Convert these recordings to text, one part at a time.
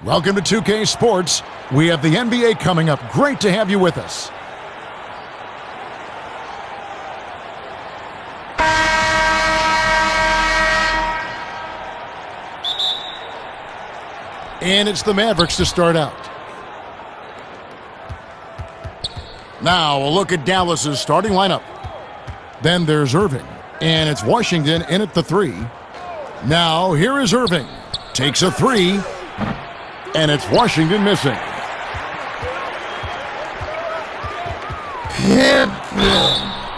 Welcome to 2K Sports. We have the NBA coming up. Great to have you with us. And it's the Mavericks to start out. Now a look at Dallas's starting lineup. Then there's Irving. And it's Washington in at the 3. Now here is Irving. Takes a 3. And it's Washington missing.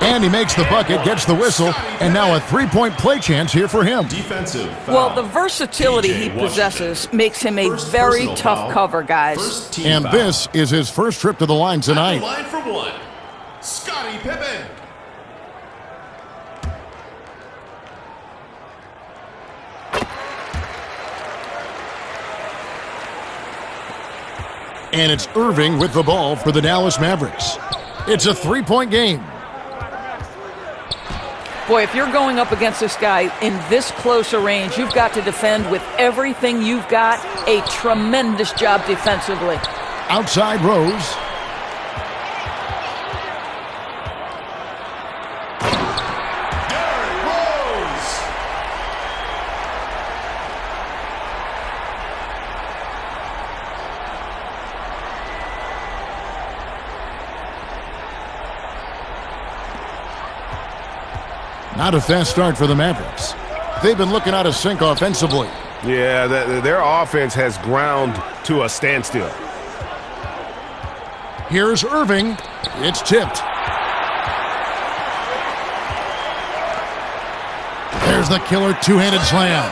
And he makes the bucket, gets the whistle, and now a three-point play chance here for him. Defensive foul. Well, the versatility he possesses makes him a very tough cover, guys. And this is his first trip to the line tonight. Line for one. Scottie Pippen. And it's Irving with the ball for the Dallas Mavericks. It's a three-point game. Boy, if you're going up against this guy in this close a range, you've got to defend with everything you've got. A tremendous job defensively. Outside Rose. Not a fast start for the Mavericks. They've been looking out of sync offensively. Yeah, their offense has ground to a standstill. Here's Irving. It's tipped. There's the killer two-handed slam.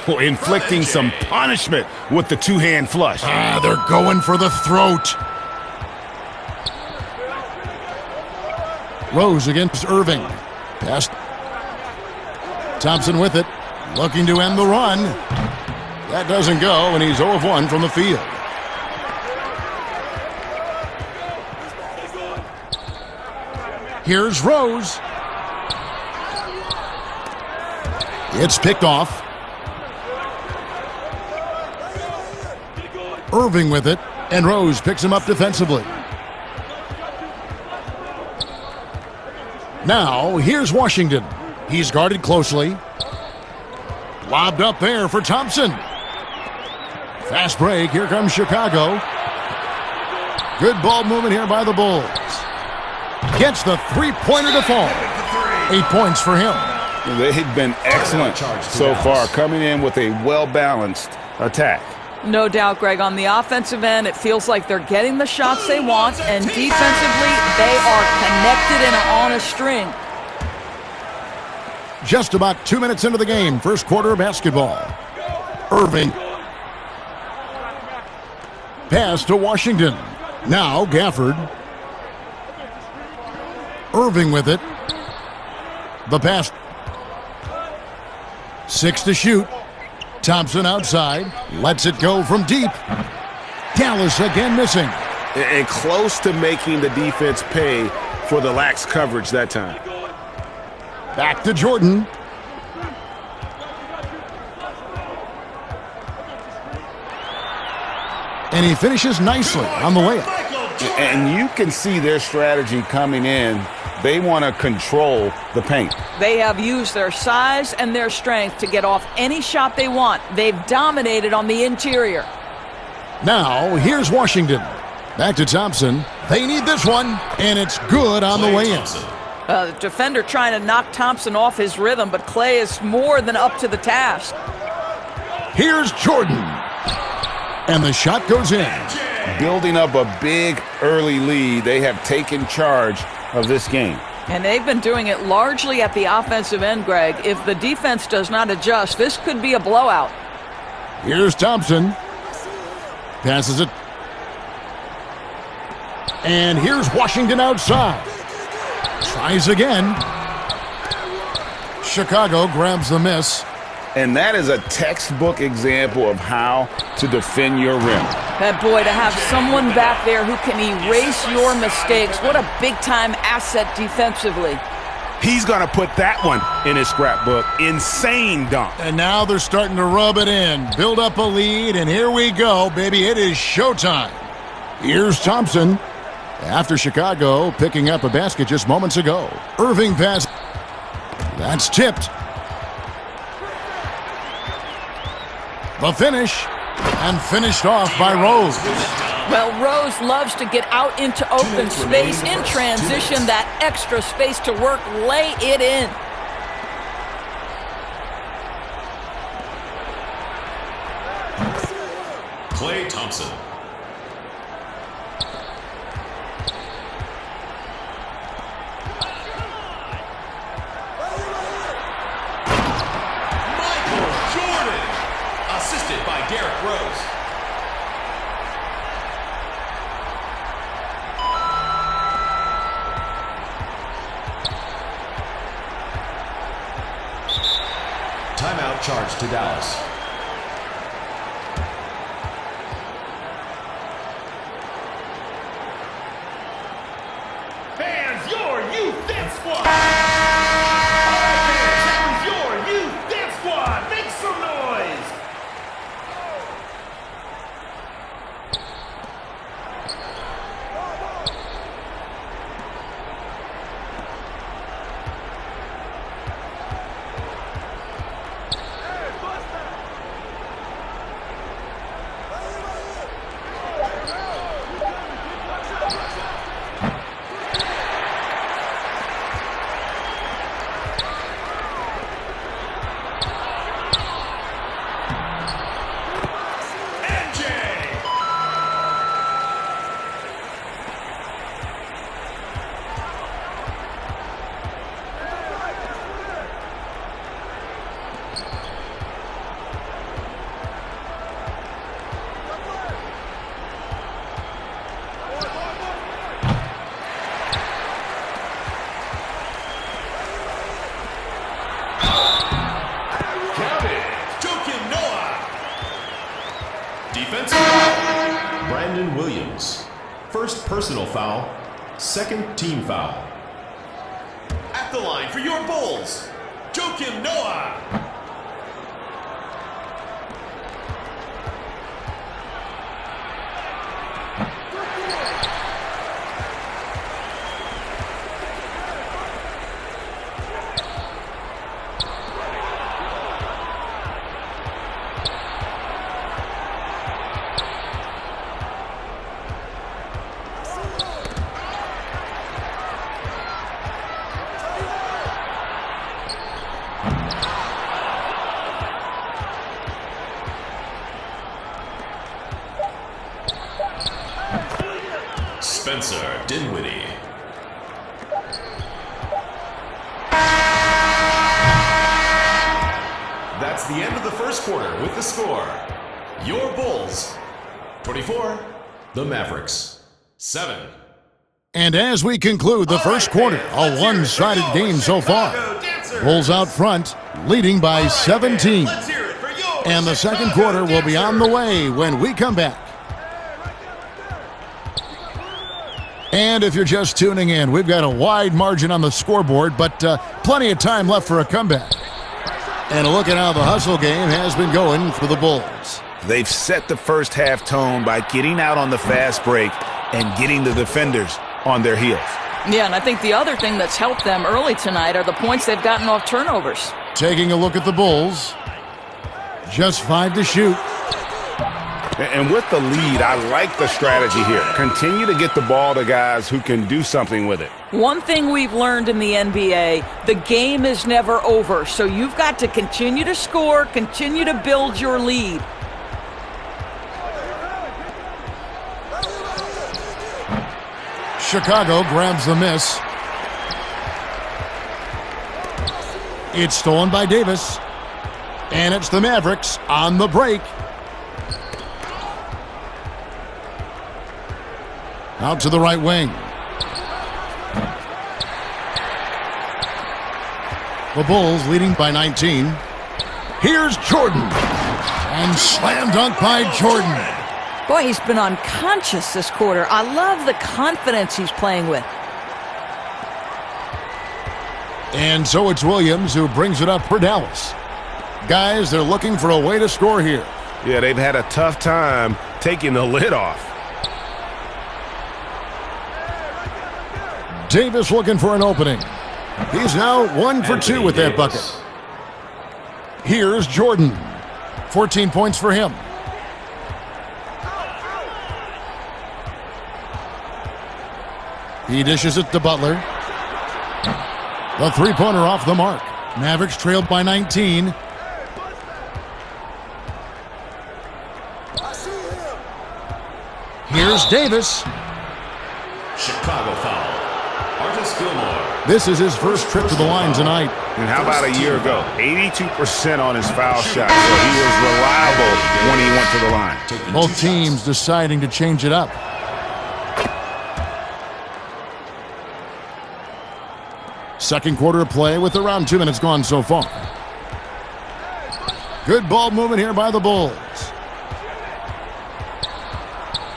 Oh, inflicting some punishment with the two-hand flush. They're going for the throat. Rose against Irving. Pass. Thompson with it. Looking to end the run. That doesn't go, and he's 0 of 1 from the field. Here's Rose. It's picked off. Irving with it, and Rose picks him up defensively. Now, here's Washington. He's guarded closely. Lobbed up there for Thompson. Fast break. Here comes Chicago. Good ball movement here by the Bulls. Gets the three-pointer to fall. 8 points for him. They've been excellent so far, coming in with a well-balanced attack. No doubt, Greg. On the offensive end, it feels like they're getting the shots they want, and defensively, they are connected and on a string. Just about 2 minutes into the game, first quarter of basketball. Irving. Pass to Washington. Now Gafford. Irving with it. The pass. 6 to shoot. Thompson outside, lets it go from deep. Dallas again missing. And close to making the defense pay for the lax coverage that time. Back to Jordan. And he finishes nicely on the layup. And you can see their strategy coming in. They want to control the paint. They have used their size and their strength to get off any shot they want. They've dominated on the interior. Now, here's Washington. Back to Thompson. They need this one, and it's good on the way in. The defender trying to knock Thompson off his rhythm, but Clay is more than up to the task. Here's Jordan. And the shot goes in. Building up a big early lead, they have taken charge of this game. And they've been doing it largely at the offensive end, Greg. If the defense does not adjust, this could be a blowout. Here's Thompson. Passes it. And here's Washington outside. Tries again. Chicago grabs the miss. And that is a textbook example of how to defend your rim. That boy, to have someone back there who can erase your mistakes, what a big-time asset defensively. He's going to put that one in his scrapbook. Insane dunk. And now they're starting to rub it in, build up a lead, and here we go, baby. It is showtime. Here's Thompson. After Chicago picking up a basket just moments ago. Irving pass. That's tipped. The finish. And finished off by Rose. Well, Rose loves to get out into open space in transition. That extra space to work. Lay it in. Klay Thompson. Assisted by Derrick Rose. Timeout charge to Dallas. Fans, your youth dance squad! All right, fans, that was your youth dance squad! Make some noise! Defensive foul. Brandon Williams. First personal foul. Second team foul. At the line for your Bulls, Joakim Noah. Spencer Dinwiddie. That's the end of the first quarter with the score. Your Bulls, 24. The Mavericks, 7. And as we conclude the first quarter, a one-sided game so far. Bulls out front, leading by 17. And the second quarter will be on the way when we come back. And if you're just tuning in, we've got a wide margin on the scoreboard, but plenty of time left for a comeback. And a look at how the hustle game has been going for the Bulls. They've set the first half tone by getting out on the fast break and getting the defenders on their heels. Yeah, and I think the other thing that's helped them early tonight are the points they've gotten off turnovers. Taking a look at the Bulls. Just 5 to shoot. And with the lead, I like the strategy here. Continue to get the ball to guys who can do something with it. One thing we've learned in the NBA, the game is never over. So you've got to continue to score, continue to build your lead. Chicago grabs the miss. It's stolen by Davis. And it's the Mavericks on the break. Out to the right wing. The Bulls leading by 19. Here's Jordan. And slam dunk by Jordan. Boy, he's been unconscious this quarter. I love the confidence he's playing with. And so it's Williams who brings it up for Dallas. Guys, they're looking for a way to score here. Yeah, they've had a tough time taking the lid off. Davis looking for an opening. He's now 1 for 2 with that bucket. Here's Jordan. 14 points for him. He dishes it to Butler. The three-pointer off the mark. Mavericks trailed by 19. Here's Davis. Chicago foul. Artis Gilmore. This is his first trip to the line tonight. And how about a year ago? 82% on his foul shot, so he was reliable when he went to the line. Both teams deciding to change it up. Second quarter of play with around 2 minutes gone so far. Good ball movement here by the Bulls.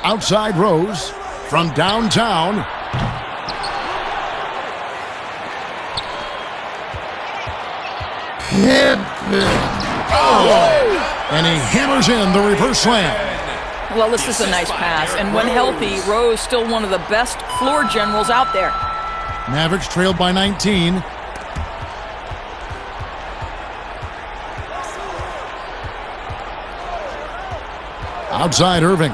Outside Rose from downtown. And he hammers in the reverse slam. Well, this is a nice pass. And when healthy, Rose still one of the best floor generals out there. Mavericks trailed by 19. Outside Irving.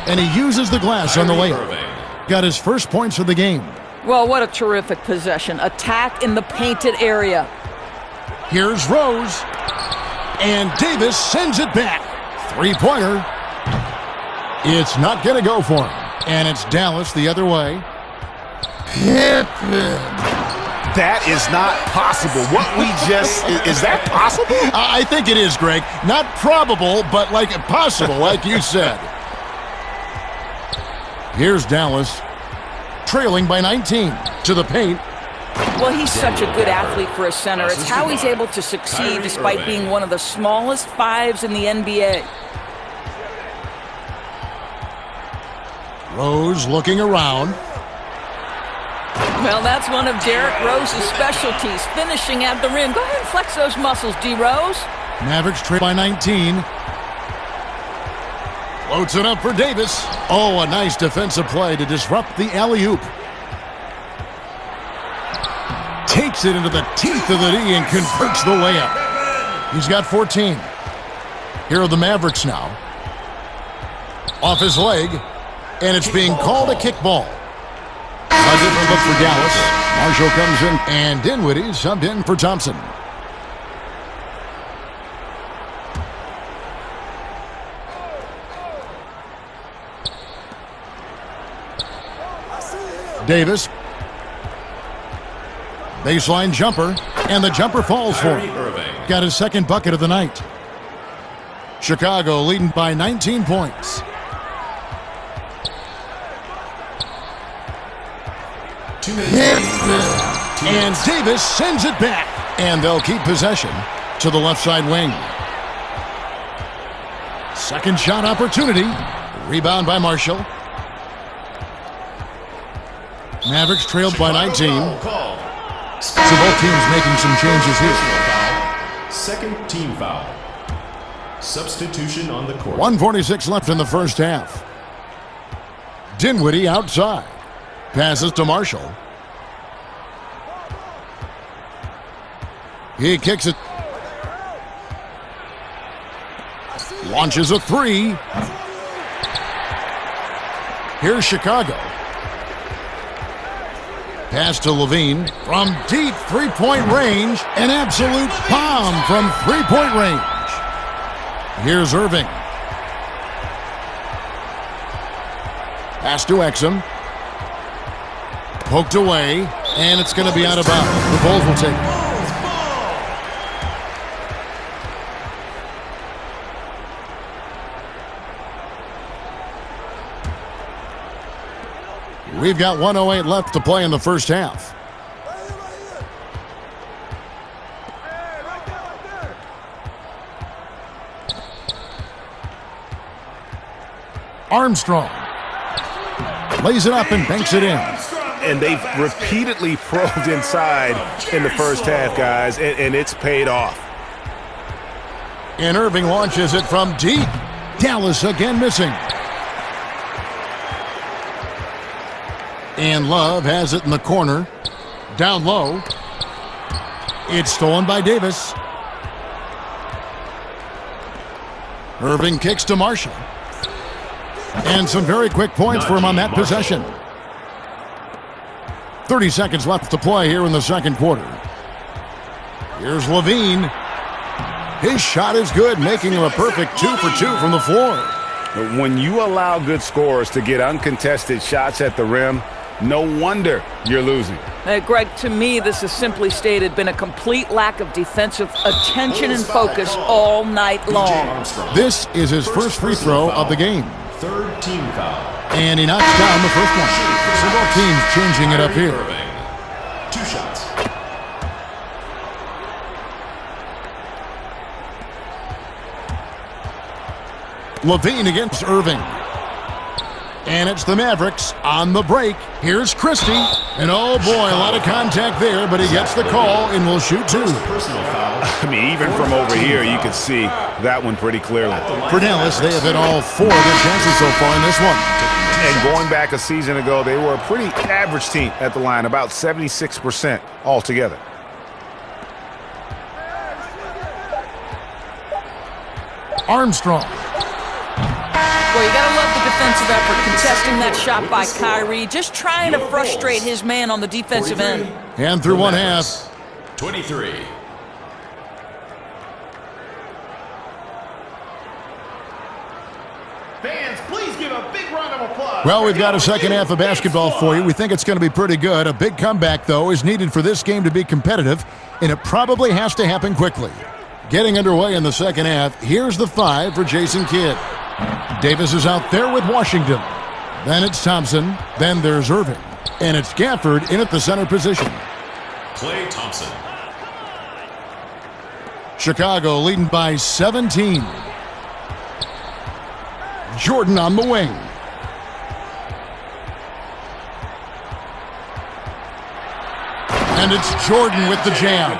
And he uses the glass on the layup. Got his first points of the game. Well, what a terrific possession. Attack in the painted area. Here's Rose. And Davis sends it back. Three-pointer. It's not going to go for him. And it's Dallas the other way. That is not possible. What we just... Is that possible? I think it is, Greg. Not probable, but like possible, like you said. Here's Dallas, trailing by 19 to the paint. Well, he's such a good athlete for a center. It's how he's able to succeed despite being one of the smallest fives in the NBA. Rose looking around. Well, that's one of Derrick Rose's specialties, finishing at the rim. Go ahead and flex those muscles, D. Rose. Mavericks trail by 19. Floats it up for Davis. Oh, a nice defensive play to disrupt the alley-oop. Takes it into the teeth of the D and converts the layup. He's got 14. Here are the Mavericks now. Off his leg, and it's being called a kickball. A different look for Dallas. Marshall comes in, and Dinwiddie subbed in for Thompson. Davis. Baseline jumper, and the jumper falls for him. Got his second bucket of the night. Chicago leading by 19 points. And Davis sends it back, and they'll keep possession to the left side wing. Second shot opportunity. Rebound by Marshall. Mavericks trailed by 19. So both teams making some changes here. Second team foul. Substitution on the court. 1:46 left in the first half. Dinwiddie outside. Passes to Marshall. He kicks it. Launches a three. Here's Chicago. Pass to Levine from deep three-point range. An absolute bomb from three-point range. Here's Irving. Pass to Exum. Poked away, and it's going to be out of bounds. The Bulls will take it. We've got 1:08 left to play in the first half. Armstrong lays it up and banks it in. And they've repeatedly probed inside in the first half, guys, and it's paid off. And Irving launches it from deep. Dallas again missing. And Love has it in the corner. Down low. It's stolen by Davis. Irving kicks to Marshall. And some very quick points for him on that possession. 30 seconds left to play here in the second quarter. Here's Levine. His shot is good, making him a perfect 2 for 2 from the floor. When you allow good scorers to get uncontested shots at the rim, no wonder you're losing. Greg, to me, this has simply stated been a complete lack of defensive attention and focus all night long. This is his first free throw of the game. Third team foul. And he knocks down the first one. So both teams changing it up here. Irving. 2 shots. Levine against Irving. And it's the Mavericks on the break. Here's Christie. And oh boy, a lot of contact there, but he gets the call and will shoot 2. Personal foul. I mean, even from over here, you can see that one pretty clearly. For Dallas, they have hit all 4 of their chances so far in this one. And going back a season ago, they were a pretty average team at the line, about 76% altogether. Armstrong. Well, you got to love the defensive effort, contesting that shot by Kyrie, just trying to frustrate his man on the defensive end. And through one half. 23. Fans, please give a big round of applause. Well, we've got a second half of basketball for you. We think it's going to be pretty good. A big comeback, though, is needed for this game to be competitive, and it probably has to happen quickly. Getting underway in the second half, here's the 5 for Jason Kidd. Davis is out there with Washington. Then it's Thompson. Then there's Irving. And it's Gafford in at the center position. Klay Thompson. Chicago leading by 17. Jordan on the wing. And it's Jordan with the jam.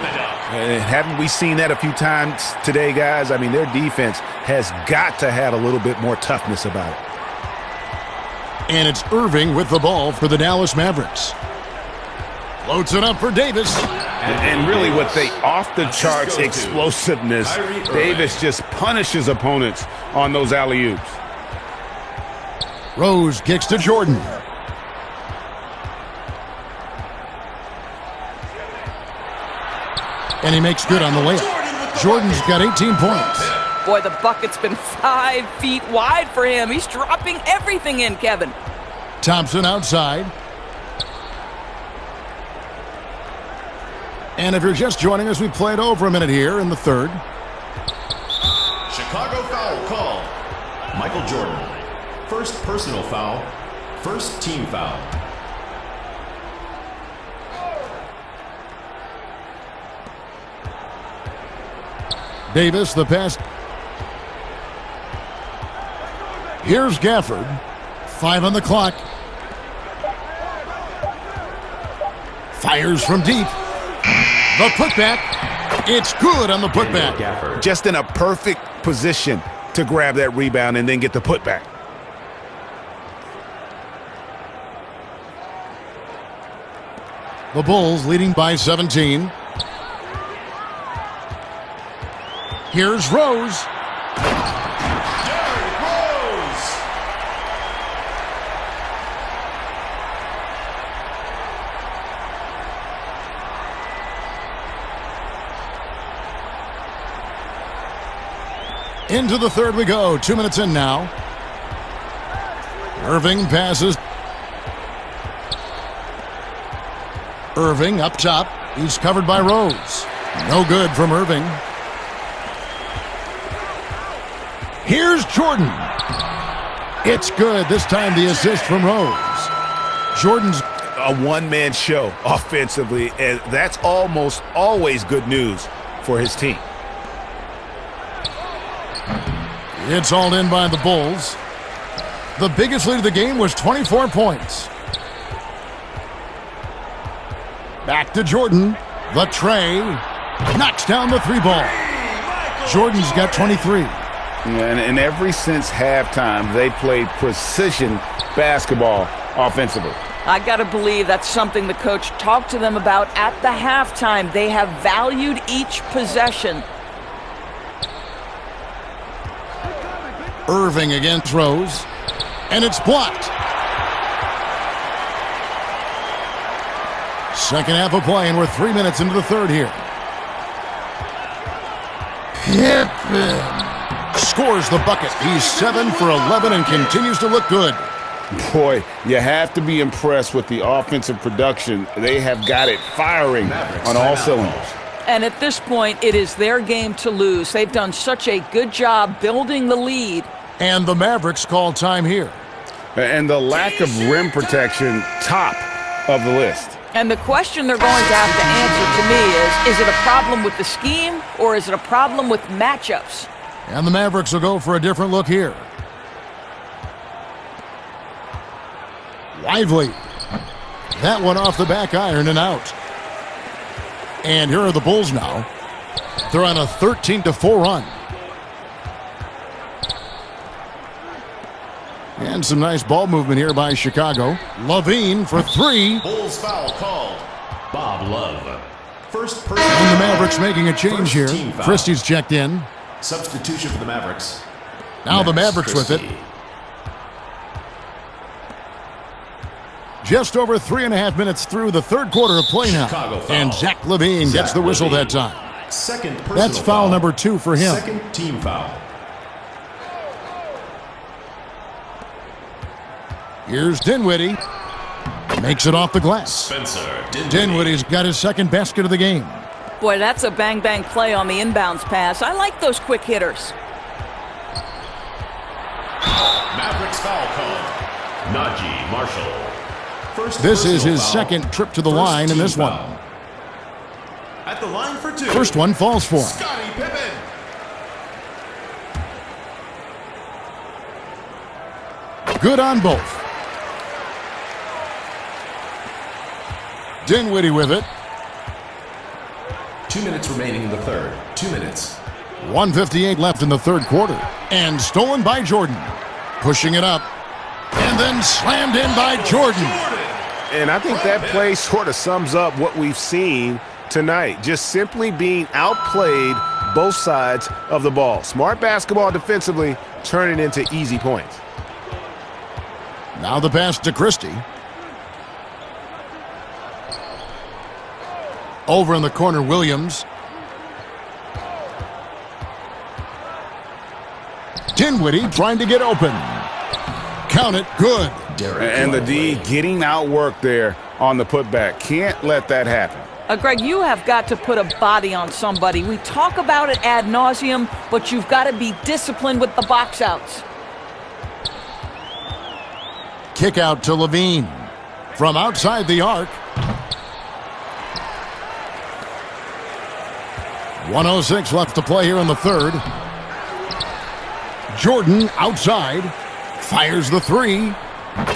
And haven't we seen that a few times today, guys? I mean, their defense has got to have a little bit more toughness about it. And it's Irving with the ball for the Dallas Mavericks. Floats it up for Davis. And really with the off-the-charts explosiveness, Davis just punishes opponents on those alley-oops. Rose kicks to Jordan. And he makes good on the layup. Jordan's got 18 points. Boy, the bucket's been 5 feet wide for him. He's dropping everything in, Kevin. Thompson outside. And if you're just joining us, we played over a minute here in the third. Chicago foul called. Michael Jordan. First personal foul. First team foul. Davis, the pass. Here's Gafford. 5 on the clock. Fires from deep. The putback. It's good on the putback. Just in a perfect position to grab that rebound and then get the putback. The Bulls leading by 17. Here's Rose. Derrick Rose. Into the third we go. 2 minutes in now. Irving passes. Irving up top. He's covered by Rose. No good from Irving. Here's Jordan. It's good. This time the assist from Rose. Jordan's a one-man show offensively, and that's almost always good news for his team. It's all in by the Bulls. The biggest lead of the game was 24 points. Back to Jordan. The tray. Knocks down the three ball. Jordan's got 23. And ever since halftime, they played precision basketball offensively. I got to believe that's something the coach talked to them about at the halftime. They have valued each possession. Irving again throws, and it's blocked. Second half of play, and we're 3 minutes into the third here. Scores the bucket. He's 7 for 11 and continues to look good. Boy, you have to be impressed with the offensive production. They have got it firing Mavericks on all cylinders. And at this point, it is their game to lose. They've done such a good job building the lead. And the Mavericks call time here. And the lack of rim protection, top of the list. And the question they're going to have to answer to me is it a problem with the scheme or is it a problem with matchups? And the Mavericks will go for a different look here. Lively. That one off the back iron and out. And here are the Bulls now. They're on a 13-4 run. And some nice ball movement here by Chicago. Levine for three. Bulls foul called. Bob Love. First person. And the Mavericks making a change First here. team foul. Christie's checked in. Substitution for the Mavericks. Now the Max Mavericks with it. Christie. Just over 3.5 minutes through the third quarter of play now. Chicago foul. And Zach Levine gets the whistle Levine. that time. Second personal That's foul number 2 for him. Second team foul. Here's Dinwiddie. Makes it off the glass. Spencer Dinwiddie's got his second basket of the game. Boy, that's a bang-bang play on the inbounds pass. I like those quick hitters. Mavericks foul called. Najee Marshall. First This is personal his foul. second trip to the First line in team this one. foul. At the line for two. First one falls for him. Scottie Pippen. Good on both. Dinwiddie with it. 2 minutes remaining in the third. 2 minutes. 1:58 left in the third quarter. And stolen by Jordan. Pushing it up. And then slammed in by Jordan. And I think that play sort of sums up what we've seen tonight. Just simply being outplayed both sides of the ball. Smart basketball defensively, turning into easy points. Now the pass to Christie. Over in the corner, Williams. Dinwiddie trying to get open. Count it, good. And the D getting outworked there on the putback. Can't let that happen. Greg, you have got to put a body on somebody. We talk about it ad nauseum, but you've got to be disciplined with the box outs. Kick out to Levine. From outside the arc. 1:06 left to play here in the third. Jordan outside. Fires the three.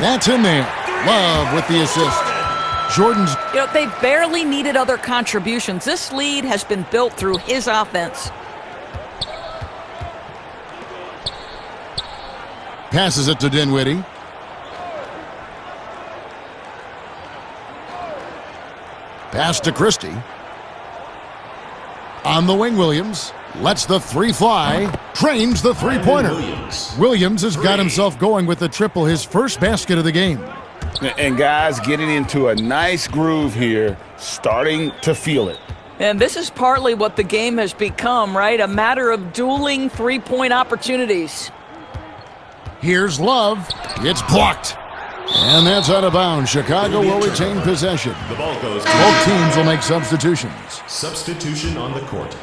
That's in there. Love with the assist. Jordan's. You know, they barely needed other contributions. This lead has been built through his offense. Passes it to Dinwiddie. Pass to Christie. On the wing, Williams. Lets the three fly. Trains the three-pointer. Williams has got himself going with the triple, his first basket of the game. And guys getting into a nice groove here, starting to feel it. And this is partly what the game has become, right? A matter of dueling three-point opportunities. Here's Love. It's blocked. And that's out of bounds. Chicago will retain possession. The ball goes to Both teams will make substitutions. substitution on the court.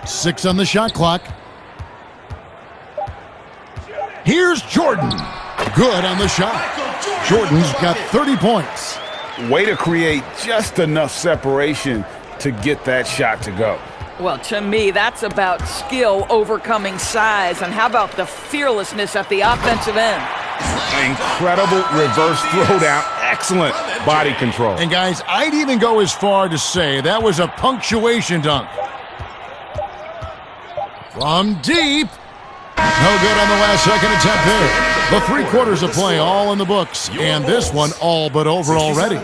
6 on the shot clock. Here's Jordan. Good on the shot. Jordan's got 30 points. Way to create just enough separation to get that shot to go. Well, to me, that's about skill overcoming size. And how about the fearlessness at the offensive end? Incredible reverse throwdown excellent body control. And guys, I'd even go as far to say that was a punctuation dunk. From deep. No good on the last second attempt there. The 3 quarters of play all in the books. And this one all but over already.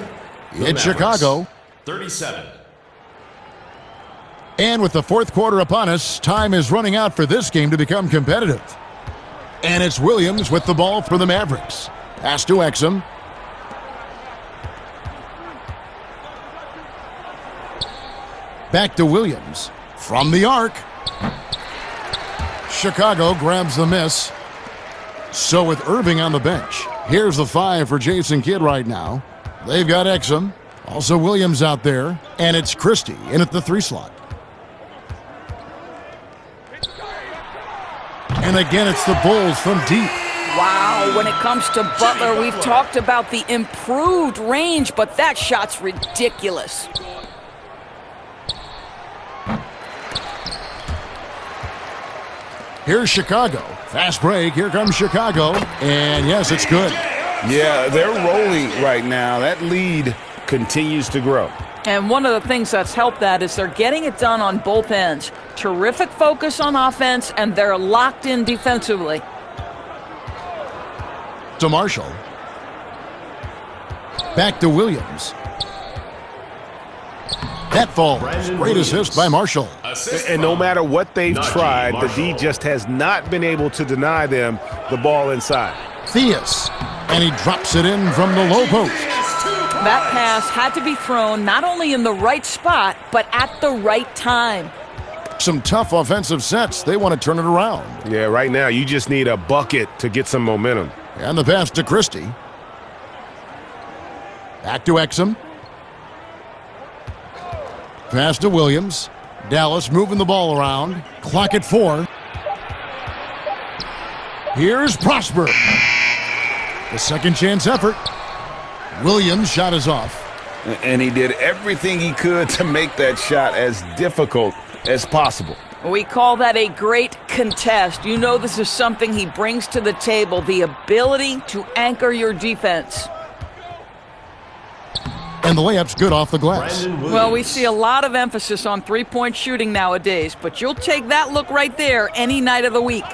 It's Chicago. 37. And with the 4th quarter upon us, time is running out for this game to become competitive. And it's Williams with the ball for the Mavericks. Pass to Exum. Back to Williams. From the arc. Chicago grabs the miss. So with Irving on the bench, here's the 5 for Jason Kidd right now. They've got Exum. Also Williams out there. And it's Christie in at the 3 slot. And again, it's the Bulls from deep. Wow, when it comes to Butler, we've talked about the improved range, but that shot's ridiculous. Here's Chicago. Fast break. Here comes Chicago. And yes, it's good. Yeah, they're rolling right now. That lead continues to grow. And one of the things that's helped that is they're getting it done on both ends. Terrific focus on offense, and they're locked in defensively. To Marshall. Back to Williams. That falls. Great assist by Marshall. And no matter what they've tried, the D just has not been able to deny them the ball inside. Theus. And he drops it in from the low post. That pass had to be thrown not only in the right spot, but at the right time. Some tough offensive sets. They want to turn it around. Yeah, right now you just need a bucket to get some momentum. And the pass to Christie. Back to Exum. Pass to Williams. Dallas moving the ball around. Clock at 4. Here's Prosper. The second chance effort. Williams' shot is off. And he did everything he could to make that shot as difficult as possible. We call that a great contest. You know this is something he brings to the table, the ability to anchor your defense. And the layup's good off the glass. Well, we see a lot of emphasis on three-point shooting nowadays, but you'll take that look right there any night of the week.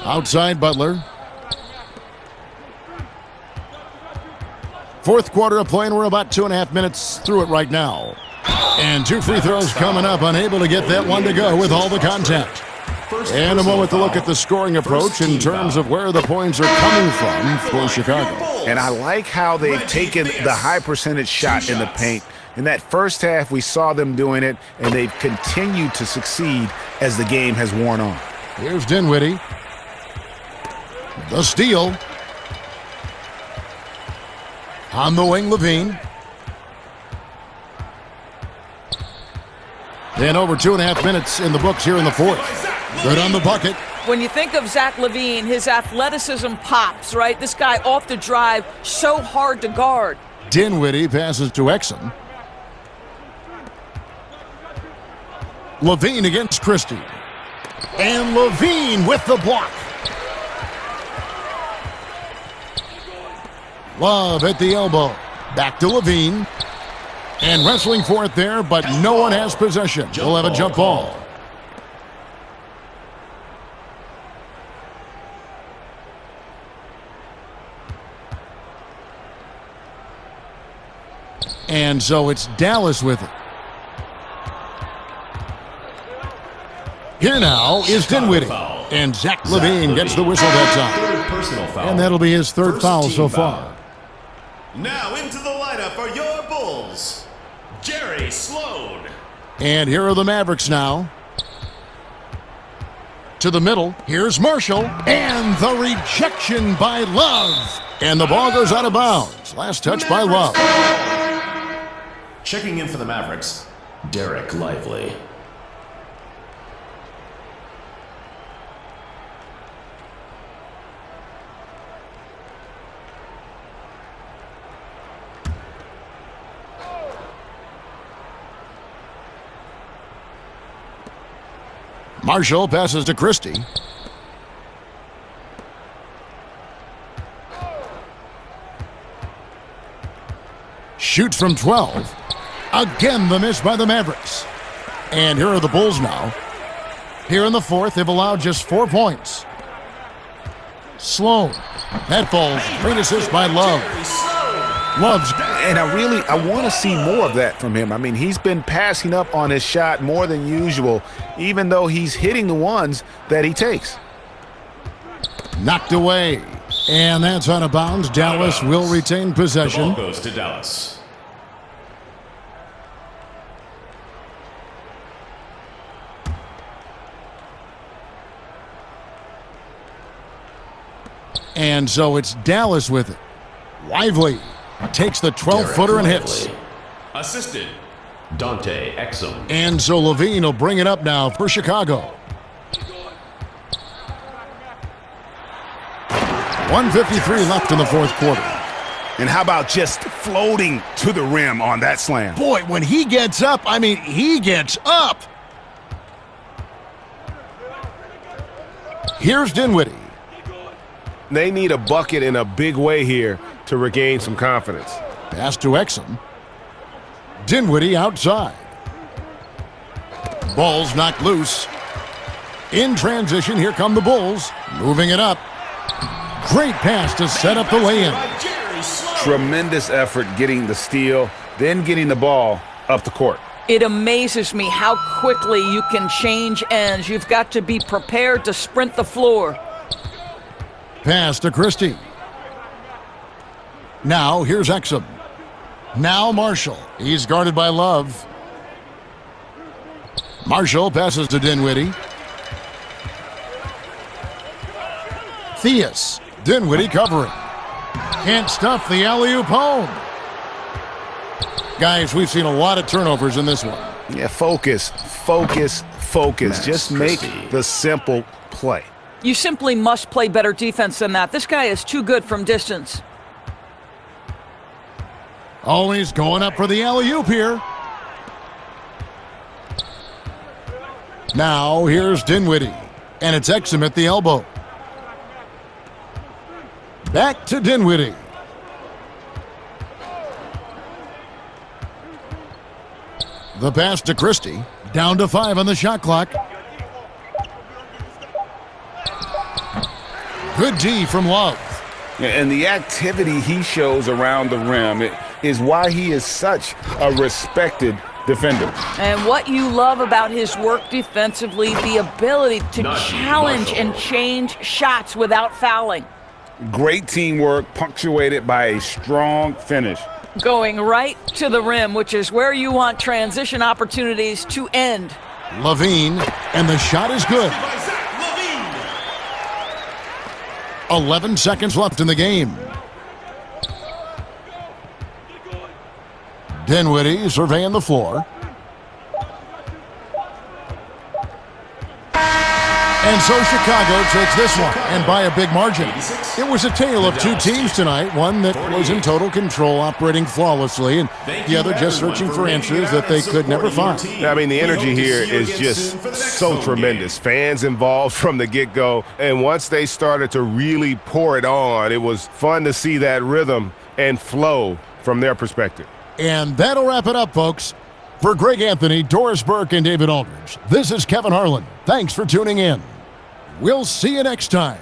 Outside Butler. 4th quarter of play, and we're about 2.5 minutes through it right now. And 2 free throws coming up, unable to get that one to go with all the contact. And a moment to look at the scoring approach in terms of where the points are coming from for Chicago. And I like how they've taken the high percentage shot in the paint. In that first half, we saw them doing it, and they've continued to succeed as the game has worn on. Here's Dinwiddie. The steal. On the wing, Levine. And over 2.5 minutes in the books here in the 4th. Good on the bucket. When you think of Zach LaVine, his athleticism pops, right? This guy off the drive, so hard to guard. Dinwiddie passes to Exum. Levine against Christie. And Levine with the block. Love at the elbow. Back to Levine. And wrestling for it there, but no one has possession. We'll have a jump ball. And so it's Dallas with it. Here now is Dinwiddie. And Zach LaVine gets the whistle that time. And that'll be his 3rd foul so far. Now into the lineup for your Bulls, Jerry Sloan. And here are the Mavericks now. To the middle, here's Marshall. And the rejection by Love. And the ball goes out of bounds. Last touch by Love. Checking in for the Mavericks, Derek Lively. Marshall passes to Christie. Shoots from 12. Again, the miss by the Mavericks. And here are the Bulls now. Here in the fourth, they've allowed just 4 points. Sloan. That falls. Great assist by Love. Love's. And I want to see more of that from him. I mean, he's been passing up on his shot more than usual, even though he's hitting the ones that he takes. Knocked away. And that's out of bounds. Dallas will retain possession. The ball goes to Dallas. And so it's Dallas with it. Lively takes the 12-footer and hits. Assisted, Dante Exum. And so Levine will bring it up now for Chicago. 1:53 left in the fourth quarter. And how about just floating to the rim on that slam? Boy, when he gets up, I mean, he gets up. Here's Dinwiddie. They need a bucket in a big way here to regain some confidence. Pass to Exum. Dinwiddie outside. Ball's knocked loose. In transition, here come the Bulls. Moving it up. Great pass to set up the lay-in. Tremendous effort getting the steal, then getting the ball up the court. It amazes me how quickly you can change ends. You've got to be prepared to sprint the floor. Pass to Christie. Now here's Exum. Now Marshall. He's guarded by Love. Marshall passes to Dinwiddie. Theus. Dinwiddie covering. Can't stuff the alley-oop home. Guys, we've seen a lot of turnovers in this one. Yeah, focus. Just make the simple play. You simply must play better defense than that. This guy is too good from distance. Always going up for the alley-oop here. Now here's Dinwiddie. And it's Exum at the elbow. Back to Dinwiddie. The pass to Christie. Down to 5 on the shot clock. Good D from Love. And the activity he shows around the rim is why he is such a respected defender. And what you love about his work defensively, the ability to challenge and change shots without fouling. Great teamwork punctuated by a strong finish. Going right to the rim, which is where you want transition opportunities to end. Levine, and the shot is good. 11 seconds left in the game. Dinwiddie surveying the floor. And so Chicago takes this one, and by a big margin. It was a tale of two teams tonight, one that was in total control, operating flawlessly, and the other just searching for answers that they could never find. I mean, the energy here is just so tremendous. Fans involved from the get-go, and once they started to really pour it on, it was fun to see that rhythm and flow from their perspective. And that'll wrap it up, folks. For Greg Anthony, Doris Burke, and David Aldridge, this is Kevin Harlan. Thanks for tuning in. We'll see you next time.